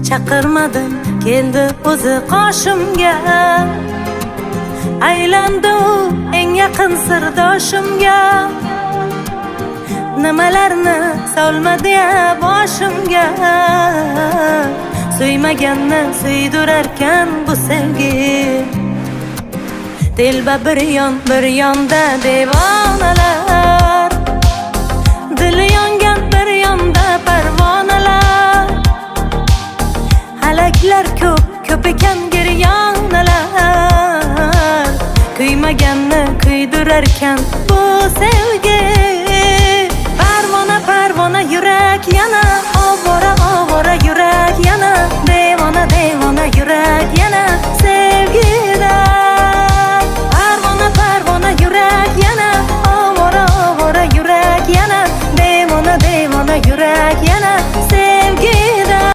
chaqirmadim, keldi o'zi qoshimga. Aylandi u eng yaqin sirdoshimga. Nimalarni solmadi ya boshimga. Suymaganni suydurarkan bu sevgi. Telba bir yonda devonalar, dili yongan bir yonda parvonalar. Halaklar ko'p ekan giryonalar, kuymaganni kuydurarkan bu sevgi. Parvona yurak yana